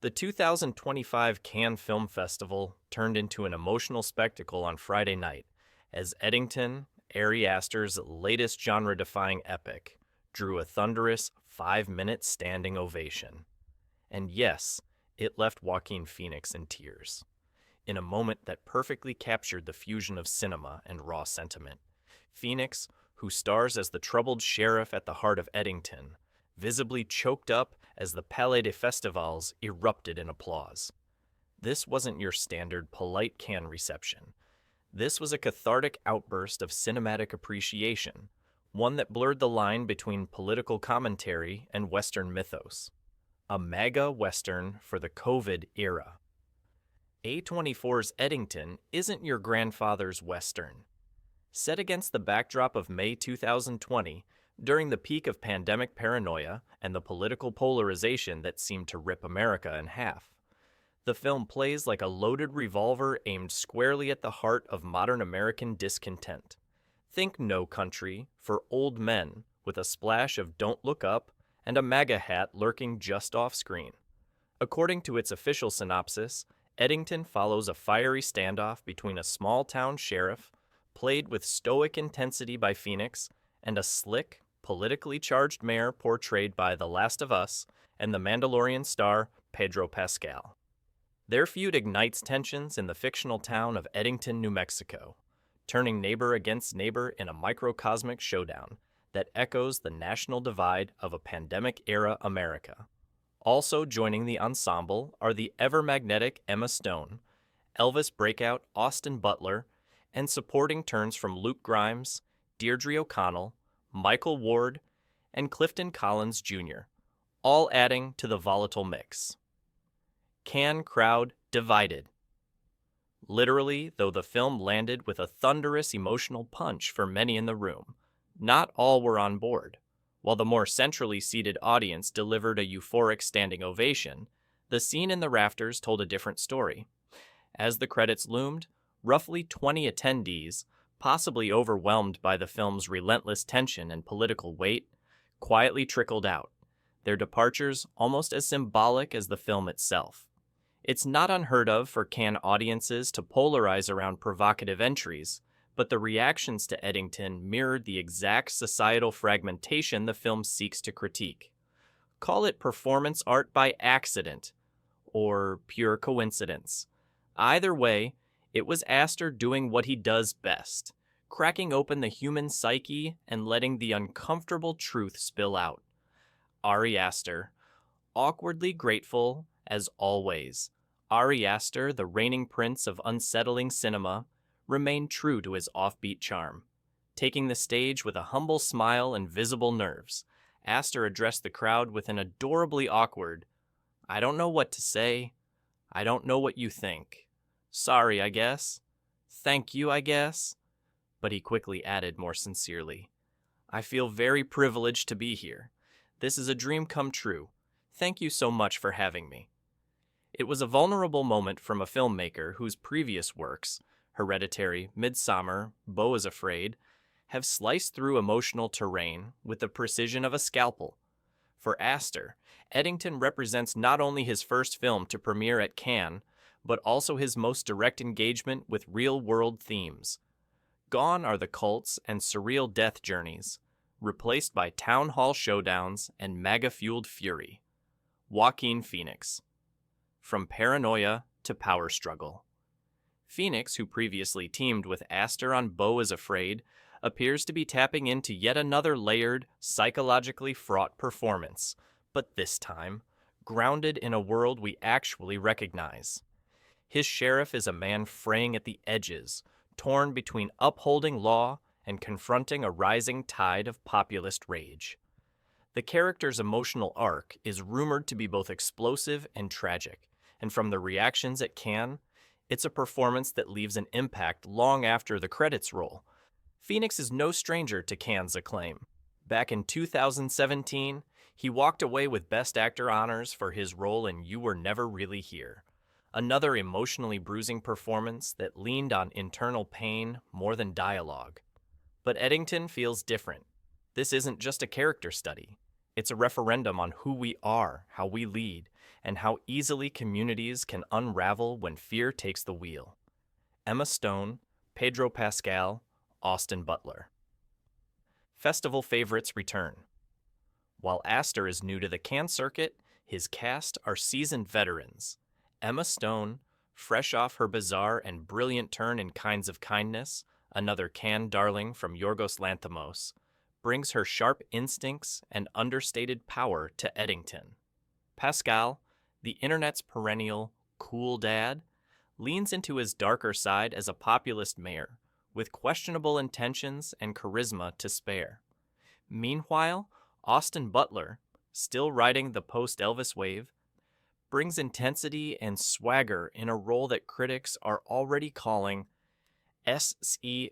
The 2025 Cannes Film Festival turned into an emotional spectacle on Friday night as Eddington, Ari Aster's latest genre-defying epic, drew a thunderous 5-minute standing ovation. And yes, it left Joaquin Phoenix in tears. In a moment that perfectly captured the fusion of cinema and raw sentiment, Phoenix, who stars as the troubled sheriff at the heart of Eddington, visibly choked up as the Palais des Festivals erupted in applause. This wasn't your standard polite Cannes reception. This was a cathartic outburst of cinematic appreciation, one that blurred the line between political commentary and Western mythos. A MAGA Western for the COVID era. A24's Eddington isn't your grandfather's Western. Set against the backdrop of May 2020, during the peak of pandemic paranoia and the political polarization that seemed to rip America in half, the film plays like a loaded revolver aimed squarely at the heart of modern American discontent. Think No Country for old men with a splash of Don't Look Up and a MAGA hat lurking just off screen. According to its official synopsis, Eddington follows a fiery standoff between a small-town sheriff, played with stoic intensity by Phoenix, and a slick, politically charged mayor portrayed by The Last of Us and The Mandalorian star Pedro Pascal. Their feud ignites tensions in the fictional town of Eddington, New Mexico, turning neighbor against neighbor in a microcosmic showdown that echoes the national divide of a pandemic-era America. Also joining the ensemble are the ever-magnetic Emma Stone, Elvis breakout Austin Butler, and supporting turns from Luke Grimes, Deirdre O'Connell, Michael Ward, and Clifton Collins Jr., all adding to the volatile mix. Cannes crowd divided. Literally, though the film landed with a thunderous emotional punch for many in the room, not all were on board. While the more centrally seated audience delivered a euphoric standing ovation, the scene in the rafters told a different story. As the credits loomed, roughly 20 attendees, possibly overwhelmed by the film's relentless tension and political weight, quietly trickled out, their departures almost as symbolic as the film itself. It's not unheard of for Cannes audiences to polarize around provocative entries, but the reactions to Eddington mirrored the exact societal fragmentation the film seeks to critique. Call it performance art by accident, or pure coincidence. Either way, it was Aster doing what he does best, cracking open the human psyche and letting the uncomfortable truth spill out. Ari Aster, awkwardly grateful as always. Ari Aster, the reigning prince of unsettling cinema, remained true to his offbeat charm. Taking the stage with a humble smile and visible nerves, Aster addressed the crowd with an adorably awkward, "I don't know what to say. I don't know what you think. Sorry, I guess. Thank you, I guess." But he quickly added more sincerely, "I feel very privileged to be here. This is a dream come true. Thank you so much for having me." It was a vulnerable moment from a filmmaker whose previous works, Hereditary, Midsommar, Beau is Afraid, have sliced through emotional terrain with the precision of a scalpel. For Aster, Eddington represents not only his first film to premiere at Cannes, but also his most direct engagement with real-world themes. Gone are the cults and surreal death journeys, replaced by town hall showdowns and MAGA-fueled fury. Joaquin Phoenix. From paranoia to power struggle. Phoenix, who previously teamed with Aster on Beau is Afraid, appears to be tapping into yet another layered, psychologically fraught performance, but this time, grounded in a world we actually recognize. His sheriff is a man fraying at the edges, torn between upholding law and confronting a rising tide of populist rage. The character's emotional arc is rumored to be both explosive and tragic, and from the reactions at Cannes, it's a performance that leaves an impact long after the credits roll. Phoenix is no stranger to Cannes' acclaim. Back in 2017, he walked away with Best Actor honors for his role in You Were Never Really Here, another emotionally bruising performance that leaned on internal pain more than dialogue. But Eddington feels different. This isn't just a character study. It's a referendum on who we are, how we lead, and how easily communities can unravel when fear takes the wheel. Emma Stone, Pedro Pascal, Austin Butler. Festival favorites return. While Aster is new to the Cannes circuit, his cast are seasoned veterans. Emma Stone, fresh off her bizarre and brilliant turn in Kinds of Kindness, another Cannes darling from Yorgos Lanthimos, brings her sharp instincts and understated power to Eddington. Pascal, the internet's perennial cool dad, leans into his darker side as a populist mayor, with questionable intentions and charisma to spare. Meanwhile, Austin Butler, still riding the post-Elvis wave, brings intensity and swagger in a role that critics are already calling SCP